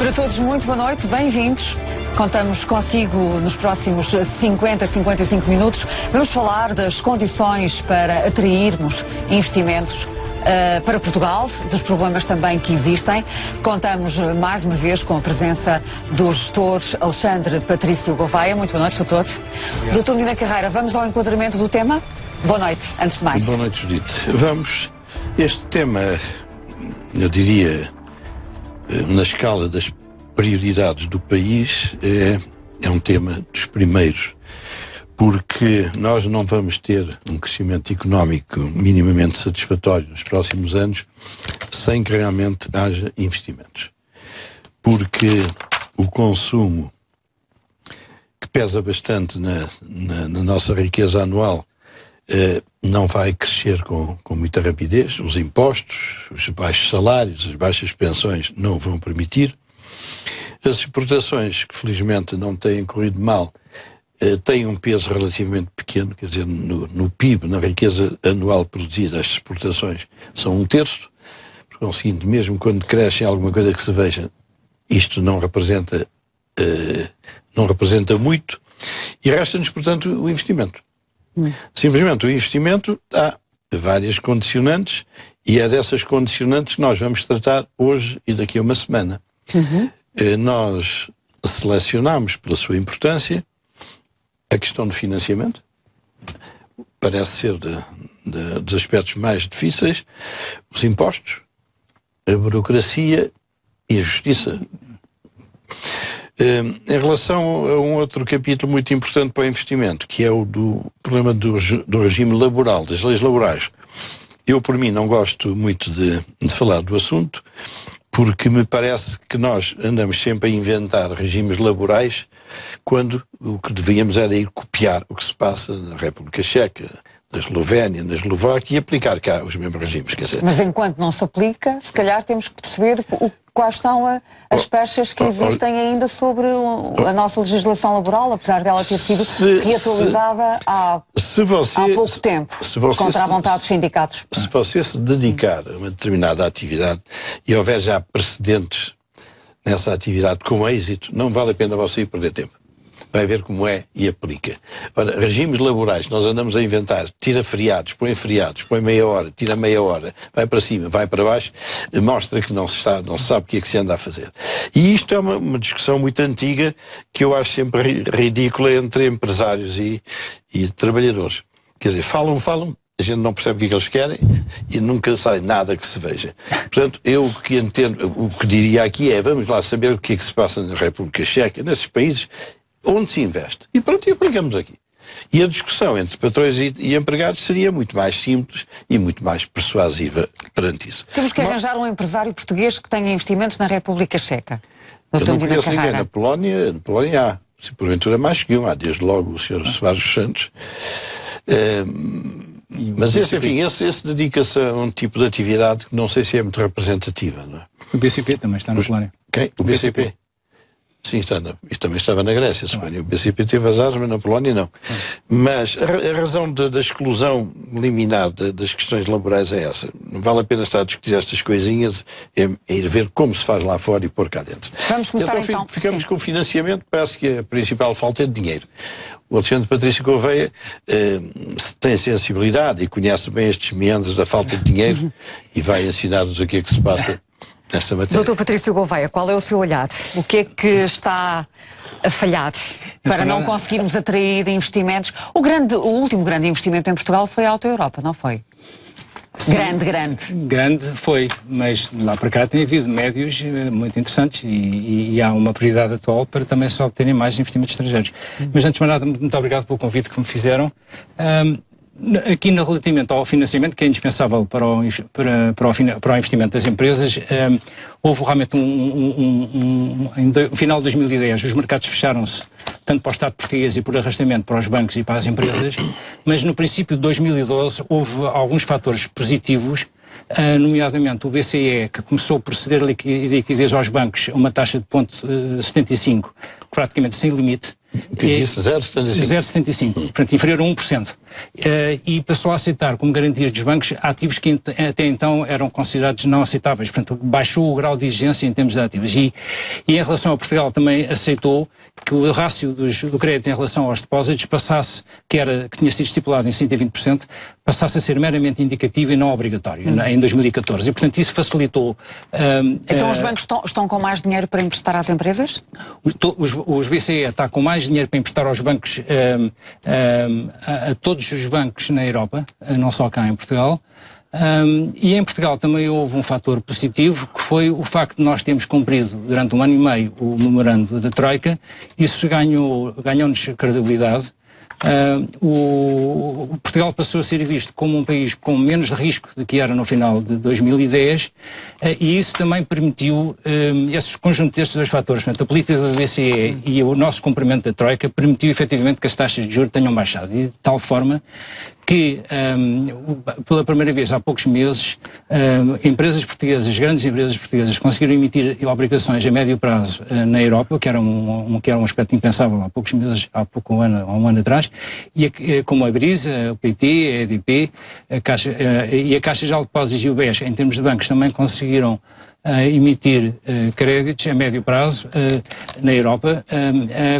Para todos, muito boa noite, bem-vindos. Contamos consigo nos próximos 55 minutos. Vamos falar das condições para atrairmos investimentos para Portugal, dos problemas também que existem. Contamos mais uma vez com a presença do gestor Alexandre Patrício Gouveia. Muito boa noite, doutor. Doutor Medina Carreira, vamos ao enquadramento do tema? Boa noite, antes de mais. Boa noite, Judite. Vamos. Este tema, eu diria, na escala das prioridades do país, é um tema dos primeiros, porque nós não vamos ter um crescimento económico minimamente satisfatório nos próximos anos sem que realmente haja investimentos. Porque o consumo, que pesa bastante na nossa riqueza anual, não vai crescer com muita rapidez. Os impostos, os baixos salários, as baixas pensões não vão permitir. As exportações, que felizmente não têm corrido mal, têm um peso relativamente pequeno, quer dizer, no PIB, na riqueza anual produzida, as exportações são 1/3. Por conseguinte, mesmo quando crescem alguma coisa que se veja, isto não representa muito, e resta-nos, portanto, o investimento. Simplesmente o investimento há várias condicionantes, e é dessas condicionantes que nós vamos tratar hoje e daqui a uma semana. Nós selecionamos pela sua importância a questão do financiamento, parece ser dos aspectos mais difíceis, os impostos, a burocracia e a justiça. Em relação a um outro capítulo muito importante para o investimento, que é o do problema do regime laboral, das leis laborais. Eu, por mim, não gosto muito de falar do assunto, porque me parece que nós andamos sempre a inventar regimes laborais quando o que devíamos era ir copiar o que se passa na República Checa, na Eslovénia, na Eslováquia, e aplicar cá os mesmos regimes. Quer dizer, mas enquanto não se aplica, se calhar temos que perceber quais são as perchas que existem ainda sobre a nossa legislação laboral, apesar dela ter sido reatualizada há pouco tempo, contra a vontade dos sindicatos. Se você se dedicar a uma determinada atividade e houver já precedentes nessa atividade com êxito, não vale a pena você ir perder tempo. Vai ver como é e aplica. Ora, regimes laborais, nós andamos a inventar, tira feriados, põe meia hora, tira meia hora, vai para cima, vai para baixo, mostra que não se sabe o que é que se anda a fazer. E isto é uma discussão muito antiga, que eu acho sempre ridícula entre empresários e trabalhadores. Quer dizer, falam, a gente não percebe o que é que eles querem e nunca sai nada que se veja. Portanto, eu o que entendo, o que diria aqui é, vamos lá saber o que é que se passa na República Checa, nesses países onde se investe. E pronto, e aplicamos aqui. E a discussão entre patrões e empregados seria muito mais simples e muito mais persuasiva perante isso. Temos que arranjar um empresário português que tenha investimentos na República Checa. Eu não conheço ninguém. Na Polónia há. Se porventura mais que um, há desde logo o Sr. Soares Santos. Mas esse dedica-se a um tipo de atividade que não sei se é muito representativa. Não é? O BCP também está na Polónia. Quem? O BCP? Sim, e também estava na Grécia, Espanha. O BCP teve azares, mas na Polónia não. Mas a razão da exclusão liminar das questões laborais é essa. Não vale a pena estar a discutir estas coisinhas, é ir ver como se faz lá fora e pôr cá dentro. Vamos começar então. Ficamos com o financiamento, parece que a principal falta é de dinheiro. O Alexandre Patrício Gouveia tem sensibilidade e conhece bem estes meandros da falta de dinheiro e vai ensinar-nos o que é que se passa nesta matéria. Doutor Patrício Gouveia, qual é o seu olhar? O que é que está a falhar para não conseguirmos atrair investimentos? O último grande investimento em Portugal foi a Auto Europa, não foi? Sim, grande foi, mas lá para cá tem havido médios muito interessantes e há uma prioridade atual para também só obterem mais investimentos estrangeiros. Mas antes de mais nada, muito obrigado pelo convite que me fizeram. Aqui relativamente ao financiamento, que é indispensável para o investimento das empresas, houve realmente no final de 2010 os mercados fecharam-se tanto para o Estado português e por arrastamento para os bancos e para as empresas, mas no princípio de 2012 houve alguns fatores positivos, nomeadamente o BCE, que começou por ceder liquidez aos bancos a uma taxa de 0,75, praticamente sem limite, Que disse 0,75? 0,75, portanto inferior a 1%. E passou a aceitar como garantias dos bancos ativos que até então eram considerados não aceitáveis. Portanto, baixou o grau de exigência em termos de ativos. E em relação a Portugal também aceitou que o rácio do crédito em relação aos depósitos passasse, que tinha sido estipulado em 120%, passasse a ser meramente indicativo e não obrigatório, em 2014. E, portanto, isso facilitou... Então os bancos estão com mais dinheiro para emprestar às empresas? Os BCE está com mais dinheiro para emprestar aos bancos, a todos os bancos na Europa, não só cá em Portugal. E em Portugal também houve um fator positivo, que foi o facto de nós termos cumprido durante 1 ano e meio o memorando da Troika. Isso ganhou-nos credibilidade. Portugal passou a ser visto como um país com menos risco do que era no final de 2010, e isso também permitiu, esse conjunto destes dois fatores, portanto, a política do BCE e o nosso cumprimento da Troika, permitiu efetivamente que as taxas de juros tenham baixado, e de tal forma que, pela primeira vez há poucos meses, empresas portuguesas, grandes empresas portuguesas, conseguiram emitir obrigações a médio prazo na Europa, que era um aspecto impensável há poucos meses, há um ano atrás, como a Brisa, o PT, a EDP, a Caixa Geral de Depósitos e o BES, em termos de bancos, também conseguiram emitir créditos a médio prazo na Europa,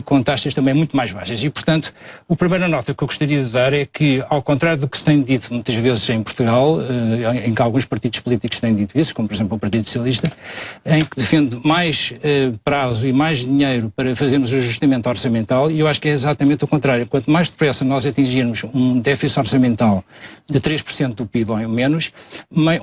com taxas também muito mais baixas. E, portanto, a primeira nota que eu gostaria de dar é que, ao contrário do que se tem dito muitas vezes em Portugal, em que alguns partidos políticos têm dito isso, como por exemplo o Partido Socialista, em que defende mais prazo e mais dinheiro para fazermos o ajustamento orçamental, e eu acho que é exatamente o contrário. Quanto mais depressa nós atingirmos um déficit orçamental de 3% do PIB ou menos,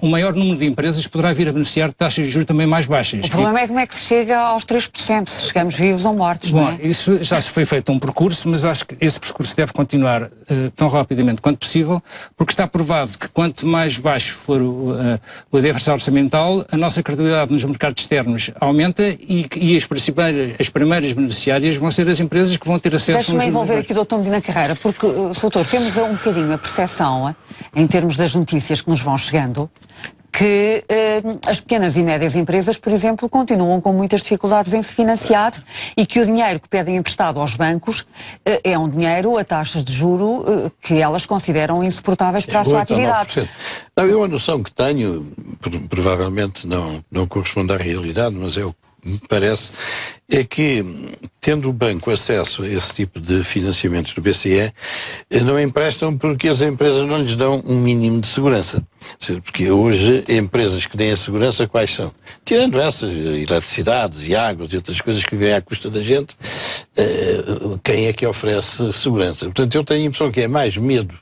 o maior número de empresas poderá vir a beneficiar de taxas de juros também mais baixas. O problema é como é que se chega aos 3%, se chegamos vivos ou mortos, não é? Bom, isso já se foi feito um percurso, mas acho que esse percurso deve continuar tão rapidamente quanto possível, porque está provado que quanto mais baixo for o déficit orçamental, a nossa credibilidade nos mercados externos aumenta e as primeiras beneficiárias vão ser as empresas que vão ter acesso... Deixe-me envolver aqui o Dr. Medina Carreira, porque, Doutor, temos um bocadinho a percepção, em termos das notícias que nos vão chegando, que as pequenas e médias empresas, por exemplo, continuam com muitas dificuldades em se financiar e que o dinheiro que pedem emprestado aos bancos é um dinheiro a taxas de juro que elas consideram insuportáveis para a sua atividade. Não, eu a noção que tenho, provavelmente não corresponde à realidade, mas é o que me parece, é que, tendo o banco acesso a esse tipo de financiamentos do BCE, não emprestam porque as empresas não lhes dão um mínimo de segurança. Porque hoje, empresas que têm a segurança, quais são? Tirando essas, eletricidades e águas e outras coisas que vêm à custa da gente, quem é que oferece segurança? Portanto, eu tenho a impressão que é mais medo,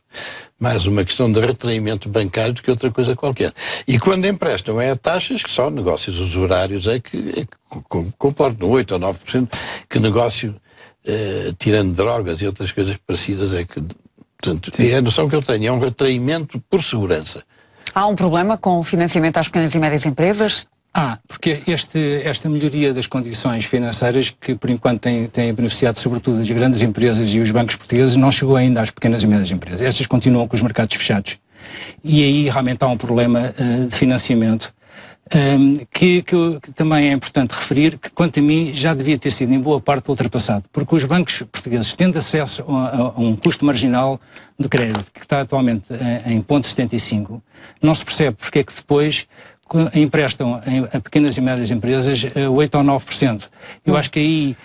mais uma questão de retraimento bancário do que outra coisa qualquer. E quando emprestam é a taxas que só negócios usurários é que comportam 8 ou 9%, que negócio, tirando drogas e outras coisas parecidas, é que... Portanto, é a noção que eu tenho, é um retraimento por segurança. Há um problema com o financiamento às pequenas e médias empresas? Porque esta melhoria das condições financeiras, que por enquanto tem beneficiado sobretudo as grandes empresas e os bancos portugueses, não chegou ainda às pequenas e médias empresas. Essas continuam com os mercados fechados. E aí realmente há um problema de financiamento, que também é importante referir, que quanto a mim já devia ter sido em boa parte ultrapassado, porque os bancos portugueses tendo acesso a um custo marginal de crédito, que está atualmente em 0,75, não se percebe porque é que depois emprestam a pequenas e médias empresas 8 ou 9%. Eu acho que aí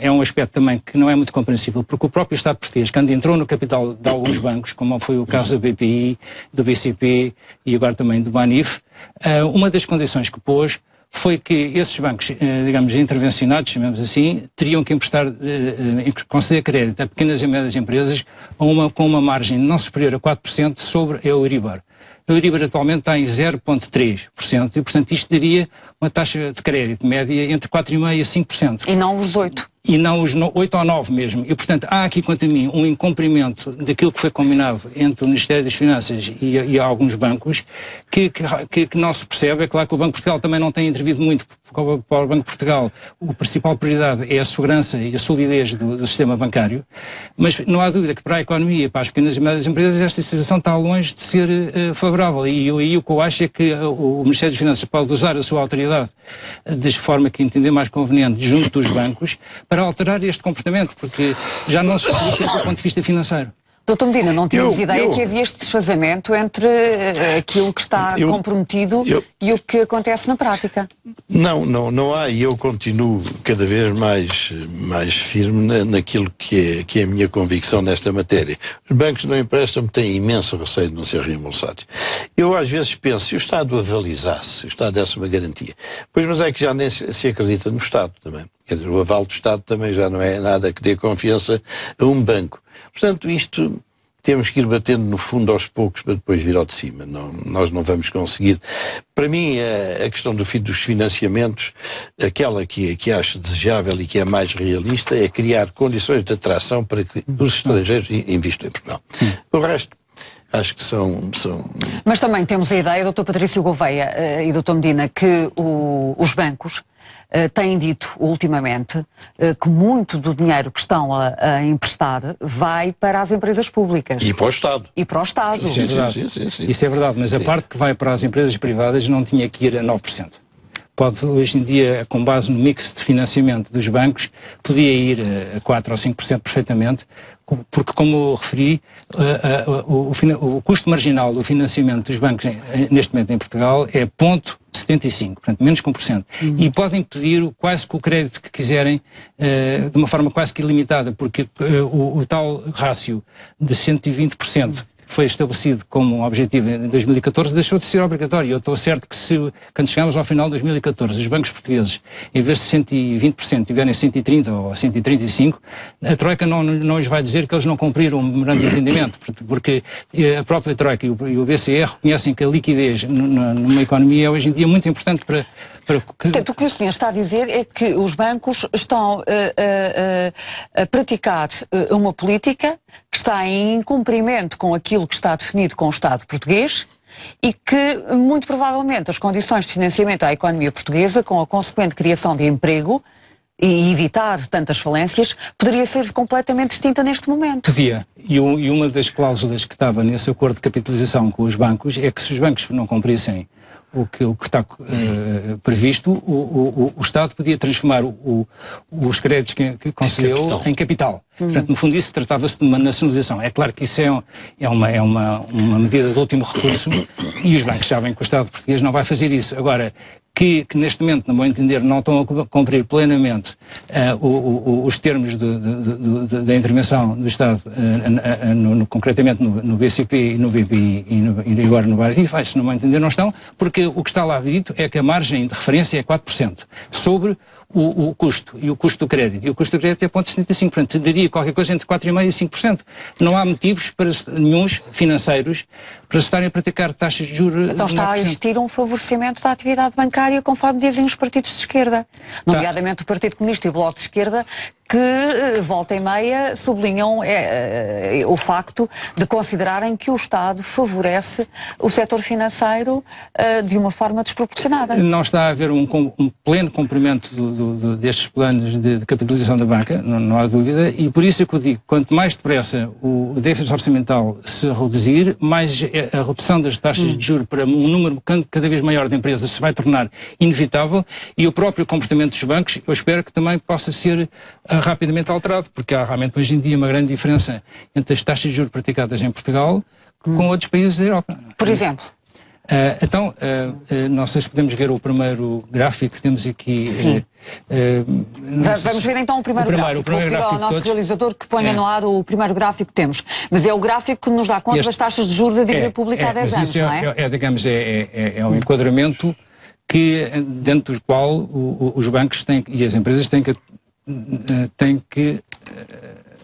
é um aspecto também que não é muito compreensível, porque o próprio Estado português, quando entrou no capital de alguns bancos, como foi o caso do BPI, do BCP e agora também do Banif, uma das condições que pôs foi que esses bancos, digamos, intervencionados, chamamos assim, teriam que conceder crédito a pequenas e médias empresas com uma margem não superior a 4% sobre a Euribor. A Euribor atualmente está em 0,3% e, portanto, isto daria uma taxa de crédito média entre 4,5% e 5%. E não os 8%. E não os 8 ou 9 mesmo. E, portanto, há aqui, quanto a mim, um incumprimento daquilo que foi combinado entre o Ministério das Finanças e alguns bancos que não se percebe. É claro que o Banco de Portugal também não tem intervido muito. Para o Banco de Portugal, a principal prioridade é a segurança e a solidez do sistema bancário, mas não há dúvida que para a economia, para as pequenas e médias empresas, esta situação está longe de ser favorável. E o que eu acho é que o Ministério das Finanças pode usar a sua autoridade de forma que entender mais conveniente junto dos bancos para alterar este comportamento, porque já não se explica do ponto de vista financeiro. Doutor Medina, não tínhamos ideia que havia este desfazamento entre aquilo que está comprometido e o que acontece na prática. Não há, e eu continuo cada vez mais firme naquilo que é a minha convicção nesta matéria. Os bancos não emprestam, têm imenso receio de não ser reembolsados. Eu às vezes penso, se o Estado avalizasse, se o Estado desse uma garantia, pois mas é que já nem se acredita no Estado também. Quer dizer, o aval do Estado também já não é nada que dê confiança a um banco. Portanto, isto temos que ir batendo no fundo aos poucos para depois vir ao de cima. Nós não vamos conseguir. Para mim, a questão dos financiamentos, aquela que acho desejável e que é mais realista, é criar condições de atração para que os estrangeiros investam em Portugal. O resto, acho que são... Mas também temos a ideia, Dr. Patrício Gouveia e Dr. Medina, que os bancos têm dito ultimamente que muito do dinheiro que estão a emprestar vai para as empresas públicas. E para o Estado. E para o Estado. Isso é verdade. Sim. Isso é verdade, mas a parte que vai para as empresas privadas não tinha que ir a 9%. Pode, hoje em dia, com base no mix de financiamento dos bancos, podia ir a 4% ou 5% perfeitamente, porque, como eu referi, o custo marginal do financiamento dos bancos neste momento em Portugal é 0,75%, portanto, menos que 1%. E podem pedir quase que o crédito que quiserem, de uma forma quase que ilimitada, porque o tal rácio de 120%, foi estabelecido como um objetivo em 2014, deixou de ser obrigatório. Eu estou certo que quando chegamos ao final de 2014, os bancos portugueses, em vez de 120%, tiverem 130% ou 135%, a Troika não nos vai dizer que eles não cumpriram o memorando de entendimento, porque a própria Troika e o BCE reconhecem que a liquidez numa economia é hoje em dia muito importante para... Portanto, o que o senhor está a dizer é que os bancos estão a praticar uma política que está em cumprimento com aquilo que está definido com o Estado português e que, muito provavelmente, as condições de financiamento à economia portuguesa, com a consequente criação de emprego e evitar tantas falências, poderia ser completamente distinta neste momento. Podia. E uma das cláusulas que estava nesse acordo de capitalização com os bancos é que se os bancos não cumprissem o que está previsto, o Estado podia transformar os créditos que concedeu em capital. Portanto, no fundo, isso tratava-se de uma nacionalização. É claro que isso é uma medida de último recurso e os bancos sabem que o Estado português não vai fazer isso. Agora, que neste momento, no meu entender, não estão a cumprir plenamente os termos da intervenção do Estado, concretamente no BCP e no BPI e agora no BARI, se no meu entender não estão, porque o que está lá dito é que a margem de referência é 4% sobre o custo, e o custo do crédito. E o custo do crédito é 0,75%. Portanto, daria qualquer coisa entre 4,5% e 5%. Não há motivos nenhuns financeiros para se estarem a praticar taxas de juros. Então está a existir um favorecimento da atividade bancária, conforme dizem os partidos de esquerda. Nomeadamente o Partido Comunista e o Bloco de Esquerda, que, volta e meia, sublinham o facto de considerarem que o Estado favorece o setor financeiro de uma forma desproporcionada. Não está a haver um pleno cumprimento destes planos de capitalização da banca, não há dúvida, e por isso é que eu digo, quanto mais depressa o déficit orçamental se reduzir, mais a redução das taxas de juros para um número cada vez maior de empresas se vai tornar inevitável, e o próprio comportamento dos bancos, eu espero que também possa ser rapidamente alterado, porque há realmente hoje em dia uma grande diferença entre as taxas de juros praticadas em Portugal com outros países da Europa. Por exemplo? Não sei se podemos ver o primeiro gráfico que temos aqui. Sim. Vamos ver então o primeiro gráfico. Vou pedir ao nosso realizador que ponha no ar o primeiro gráfico que temos. Mas é o gráfico que nos dá conta das taxas de juros da dívida pública há 10 anos, não é? Digamos, é um enquadramento dentro do qual os bancos e as empresas têm que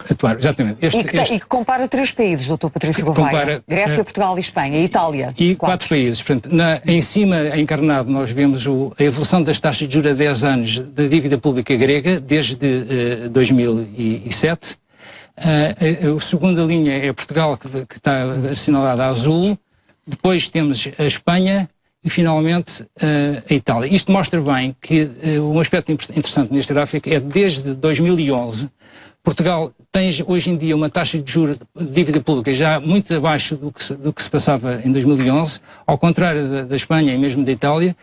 atuar. Exatamente. E que compara 3 países, Dr. Patrício Gouveia. Grécia, Portugal e Espanha. E Itália. E 4 países. Portanto, em cima, encarnado, nós vemos a evolução das taxas de juros a 10 anos da dívida pública grega, desde 2007. A segunda linha é Portugal, que está assinalada a azul. Depois temos a Espanha e, finalmente, a Itália. Isto mostra bem que um aspecto interessante neste gráfico é desde 2011, Portugal tem hoje em dia uma taxa de juros de dívida pública já muito abaixo do que se passava em 2011, ao contrário da Espanha e mesmo da Itália,